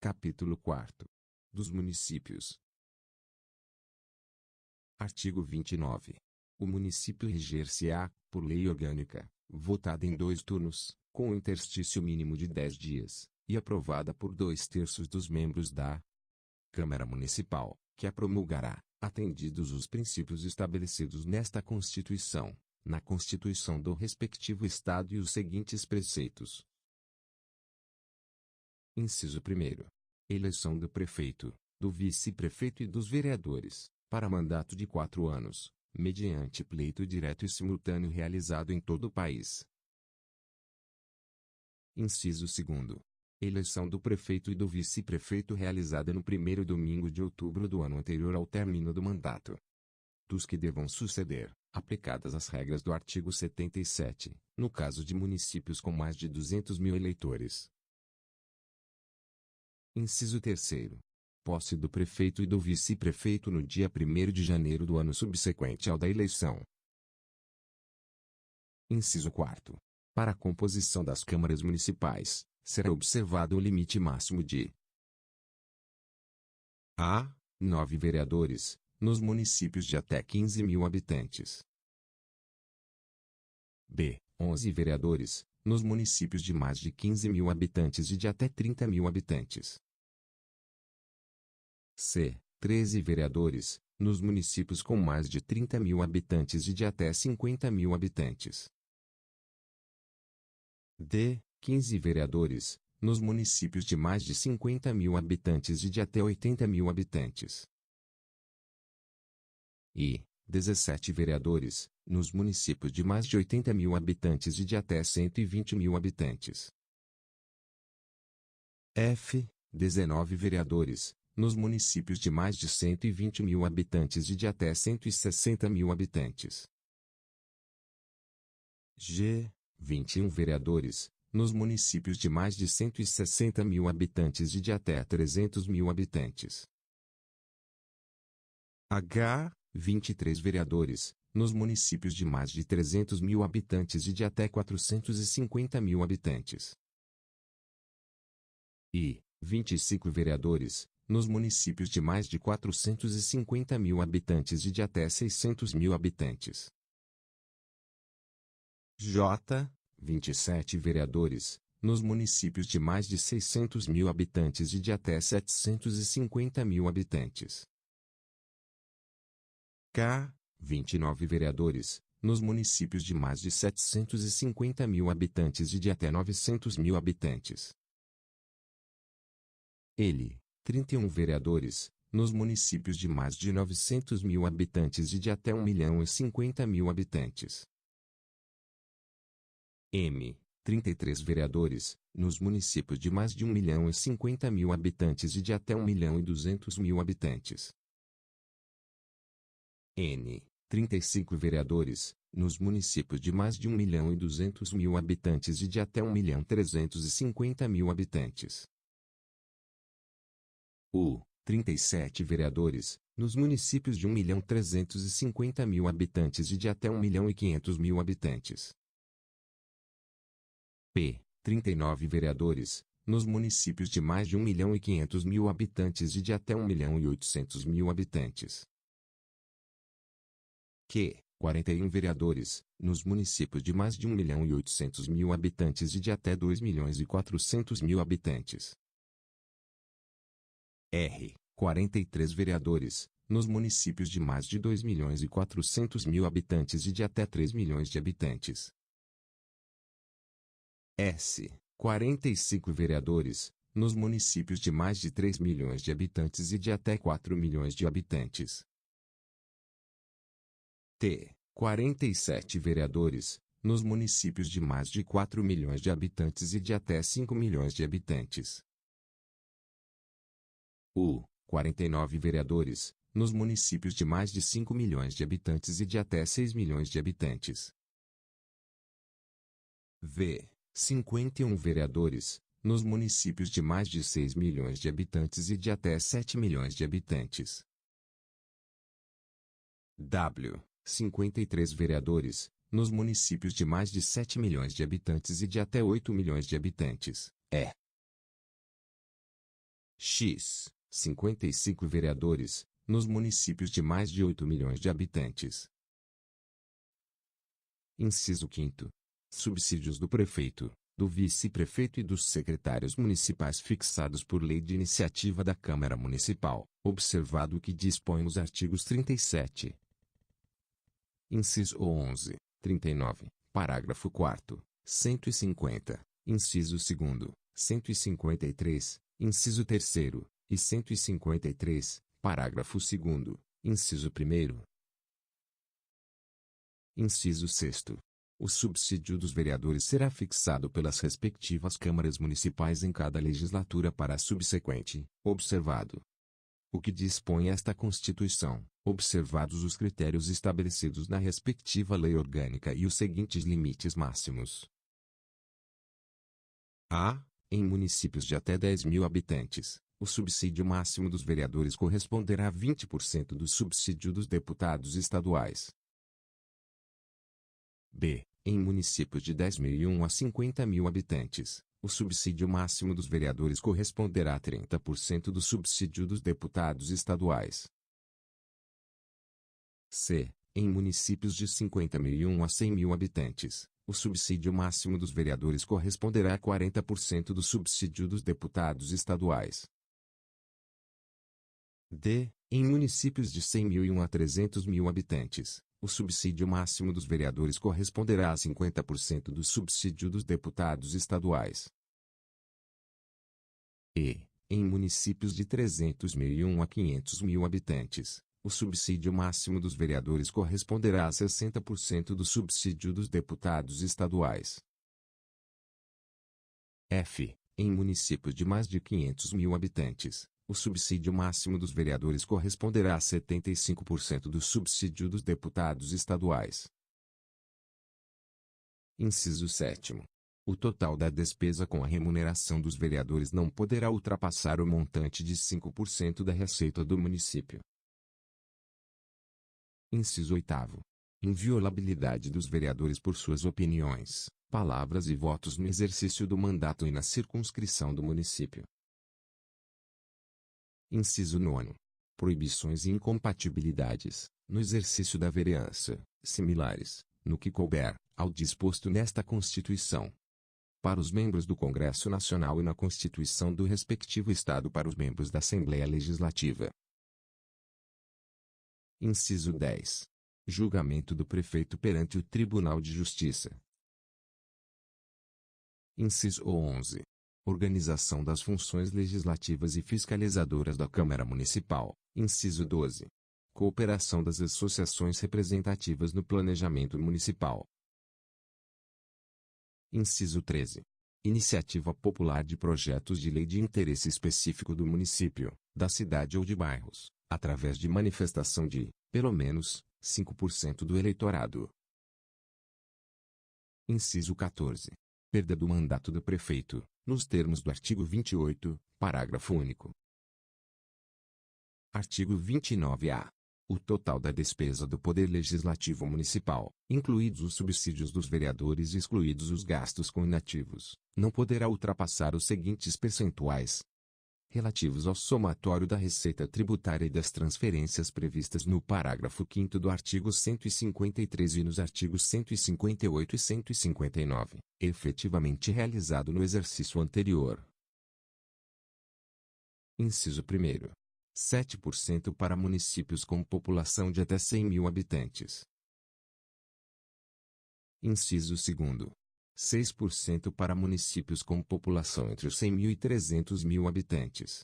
Capítulo 4. Dos municípios. Artigo 29. O município reger-se-á, por lei orgânica, votada em 2 turnos, com um interstício mínimo de 10 dias, e aprovada por 2/3 dos membros da Câmara Municipal, que a promulgará, atendidos os princípios estabelecidos nesta Constituição, na Constituição do respectivo Estado e os seguintes preceitos. Inciso 1º. Eleição do prefeito, do vice-prefeito e dos vereadores, para mandato de 4 anos, mediante pleito direto e simultâneo realizado em todo o país. Inciso 2º. Eleição do prefeito e do vice-prefeito realizada no primeiro domingo de outubro do ano anterior ao término do mandato dos que devam suceder, aplicadas as regras do artigo 77, no caso de municípios com mais de 200.000 eleitores. Inciso 3º. Posse do prefeito e do vice-prefeito no dia 1º de janeiro do ano subsequente ao da eleição. Inciso 4º. Para a composição das câmaras municipais, será observado o limite máximo de a. 9 vereadores, nos municípios de até 15.000 habitantes. b. 11 vereadores, nos municípios de mais de 15.000 habitantes e de até 30.000 habitantes. c. 13 vereadores, nos municípios com mais de 30.000 habitantes e de até 50.000 habitantes. d. 15 vereadores, nos municípios de mais de 50.000 habitantes e de até 80.000 habitantes. E 17 vereadores, nos municípios de mais de 80.000 habitantes e de até 120.000 habitantes. f. 19 vereadores, nos municípios de mais de 120.000 habitantes e de até 160.000 habitantes. g. 21 vereadores, nos municípios de mais de 160.000 habitantes e de até 300.000 habitantes. h. 23 vereadores, nos municípios de mais de 300.000 habitantes e de até 450.000 habitantes. I. 25 vereadores, nos municípios de mais de 450.000 habitantes e de até 600.000 habitantes. J. 27 vereadores, nos municípios de mais de 600.000 habitantes e de até 750.000 habitantes. K. 29 vereadores, nos municípios de mais de 750.000 habitantes e de até 900.000 habitantes. L. 31 vereadores, nos municípios de mais de 900.000 habitantes e de até 1.050.000 habitantes. M. 33 vereadores, nos municípios de mais de 1.050.000 habitantes e de até 1.200.000 habitantes. N. 35 vereadores, nos municípios de mais de 1.200.000 habitantes e de até 1.350.000 habitantes. U. 37 vereadores, nos municípios de 1.350.000 habitantes e de até 1.500.000 habitantes. P. 39 vereadores, nos municípios de mais de 1.500.000 habitantes e de até 1.800.000 habitantes. Q. 41 vereadores, nos municípios de mais de 1.800.000 habitantes e de até 2.400.000 habitantes. R. 43 vereadores, nos municípios de mais de 2.400.000 habitantes e de até 3 milhões de habitantes. S. 45 vereadores, nos municípios de mais de 3 milhões de habitantes e de até 4 milhões de habitantes. T. 47 vereadores, nos municípios de mais de 4 milhões de habitantes e de até 5 milhões de habitantes. U. 49 vereadores, nos municípios de mais de 5 milhões de habitantes e de até 6 milhões de habitantes. V. 51 vereadores, nos municípios de mais de 6 milhões de habitantes e de até 7 milhões de habitantes. W. 53 vereadores, nos municípios de mais de 7 milhões de habitantes e de até 8 milhões de habitantes. x, 55 vereadores, nos municípios de mais de 8 milhões de habitantes. Inciso 5º. Subsídios do prefeito, do vice-prefeito e dos secretários municipais fixados por lei de iniciativa da Câmara Municipal, observado o que dispõe os artigos 37. Inciso 11, 39, parágrafo 4º, 150, inciso 2º, 153, inciso 3º, e 153, parágrafo 2º, inciso 1º. Inciso 6º. O subsídio dos vereadores será fixado pelas respectivas câmaras municipais em cada legislatura para a subsequente, observado o que dispõe esta Constituição, observados os critérios estabelecidos na respectiva lei orgânica e os seguintes limites máximos. A. Em municípios de até 10 mil habitantes, o subsídio máximo dos vereadores corresponderá a 20% do subsídio dos deputados estaduais. B. Em municípios de 10.001 a 50 mil habitantes, o subsídio máximo dos vereadores corresponderá a 30% do subsídio dos deputados estaduais. C. Em municípios de 50.001 a 100 mil habitantes, o subsídio máximo dos vereadores corresponderá a 40% do subsídio dos deputados estaduais. D. Em municípios de 100.001 a 300 mil habitantes, o subsídio máximo dos vereadores corresponderá a 50% do subsídio dos deputados estaduais. E. Em municípios de 300.001 a 500 mil habitantes, o subsídio máximo dos vereadores corresponderá a 60% do subsídio dos deputados estaduais. F. Em municípios de mais de 500 mil habitantes, o subsídio máximo dos vereadores corresponderá a 75% do subsídio dos deputados estaduais. Inciso 7º. O total da despesa com a remuneração dos vereadores não poderá ultrapassar o montante de 5% da receita do município. Inciso 8º. Inviolabilidade dos vereadores por suas opiniões, palavras e votos no exercício do mandato e na circunscrição do município. Inciso 9. Proibições e incompatibilidades, no exercício da vereança, similares, no que couber, ao disposto nesta Constituição. Para os membros do Congresso Nacional e na Constituição do respectivo Estado para os membros da Assembleia Legislativa. Inciso 10. Julgamento do prefeito perante o Tribunal de Justiça. Inciso 11. Organização das funções legislativas e fiscalizadoras da Câmara Municipal. Inciso 12. Cooperação das associações representativas no planejamento municipal. Inciso 13. Iniciativa popular de projetos de lei de interesse específico do município, da cidade ou de bairros, através de manifestação de, pelo menos, 5% do eleitorado. Inciso 14. Perda do mandato do prefeito, nos termos do artigo 28, parágrafo único. Artigo 29-A. O total da despesa do Poder Legislativo Municipal, incluídos os subsídios dos vereadores e excluídos os gastos com inativos, não poderá ultrapassar os seguintes percentuais: relativos ao somatório da receita tributária e das transferências previstas no parágrafo 5º do artigo 153 e nos artigos 158 e 159, efetivamente realizado no exercício anterior. Inciso 1º. 7% para municípios com população de até 100 mil habitantes. Inciso 2º. 6% para municípios com população entre os 100 mil e 300 mil habitantes.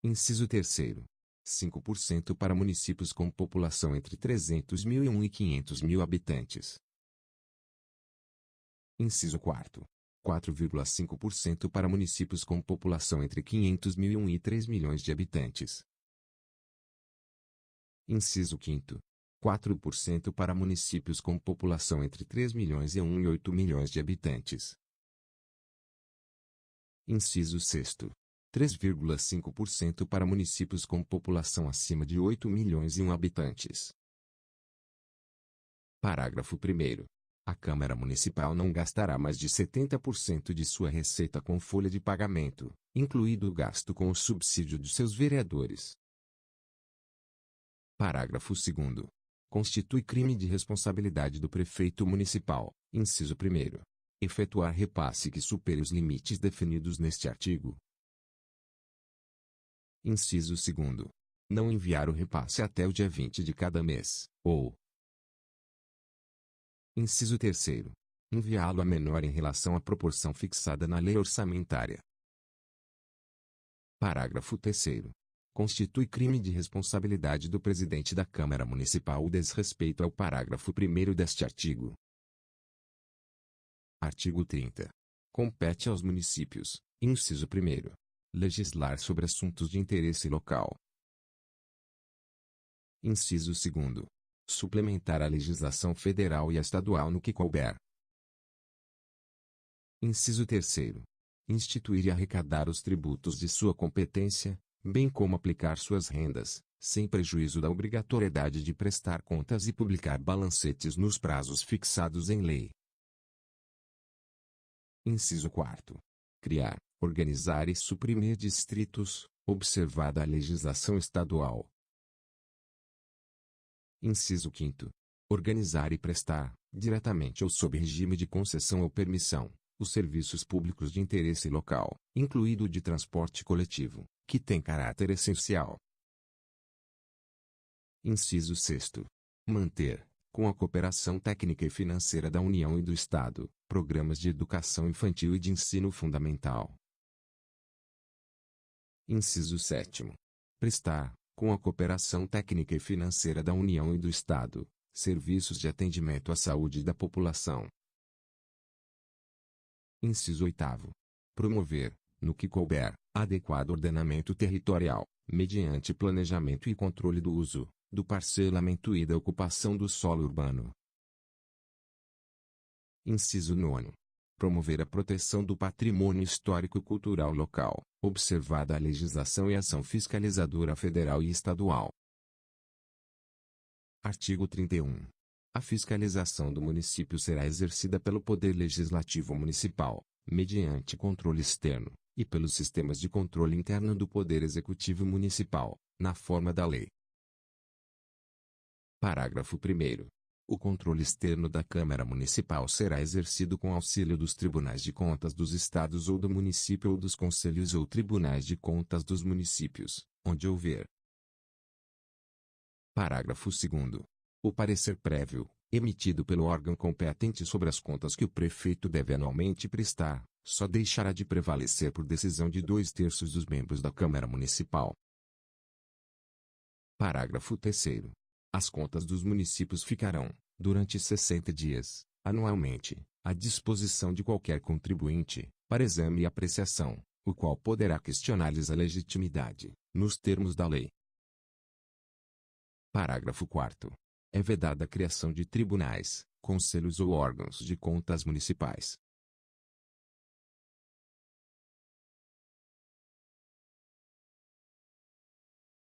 Inciso 3º. 5% para municípios com população entre 300 mil e 500 mil habitantes. Inciso 4º. 4,5% para municípios com população entre 500 mil e 3 milhões de habitantes. Inciso 5º. 4% para municípios com população entre 3 milhões e 8 milhões de habitantes. Inciso 6º. 3,5% para municípios com população acima de 8 milhões e habitantes. Parágrafo 1º. A Câmara Municipal não gastará mais de 70% de sua receita com folha de pagamento, incluído o gasto com o subsídio de seus vereadores. Parágrafo 2º. Constitui crime de responsabilidade do prefeito municipal, inciso 1º, efetuar repasse que supere os limites definidos neste artigo. Inciso 2º. Não enviar o repasse até o dia 20 de cada mês, ou. Inciso 3º. Enviá-lo a menor em relação à proporção fixada na lei orçamentária. Parágrafo 3º. Constitui crime de responsabilidade do presidente da Câmara Municipal o desrespeito ao parágrafo 1º deste artigo. Artigo 30. Compete aos municípios, inciso 1º, legislar sobre assuntos de interesse local. Inciso 2º. Suplementar a legislação federal e a estadual no que couber. Inciso 3º. Instituir e arrecadar os tributos de sua competência, bem como aplicar suas rendas, sem prejuízo da obrigatoriedade de prestar contas e publicar balancetes nos prazos fixados em lei. Inciso 4º. Criar, organizar e suprimir distritos, observada a legislação estadual. Inciso 5º. Organizar e prestar, diretamente ou sob regime de concessão ou permissão, os serviços públicos de interesse local, incluído o de transporte coletivo, que tem caráter essencial. Inciso 6º. Manter, com a cooperação técnica e financeira da União e do Estado, programas de educação infantil e de ensino fundamental. Inciso 7º. Prestar, com a cooperação técnica e financeira da União e do Estado, serviços de atendimento à saúde da população. Inciso 8º. Promover, no que couber, adequado ordenamento territorial, mediante planejamento e controle do uso, do parcelamento e da ocupação do solo urbano. Inciso 9º. Promover a proteção do patrimônio histórico e cultural local, observada a legislação e ação fiscalizadora federal e estadual. Artigo 31. A fiscalização do município será exercida pelo Poder Legislativo Municipal, mediante controle externo, e pelos sistemas de controle interno do Poder Executivo Municipal, na forma da lei. Parágrafo 1º. O controle externo da Câmara Municipal será exercido com auxílio dos Tribunais de Contas dos Estados ou do município ou dos Conselhos ou Tribunais de Contas dos municípios, onde houver. Parágrafo 2º. O parecer prévio, emitido pelo órgão competente sobre as contas que o prefeito deve anualmente prestar, só deixará de prevalecer por decisão de 2/3 dos membros da Câmara Municipal. Parágrafo 3º. As contas dos municípios ficarão, durante 60 dias, anualmente, à disposição de qualquer contribuinte, para exame e apreciação, o qual poderá questionar-lhes a legitimidade, nos termos da lei. Parágrafo 4º. É vedada a criação de tribunais, conselhos ou órgãos de contas municipais,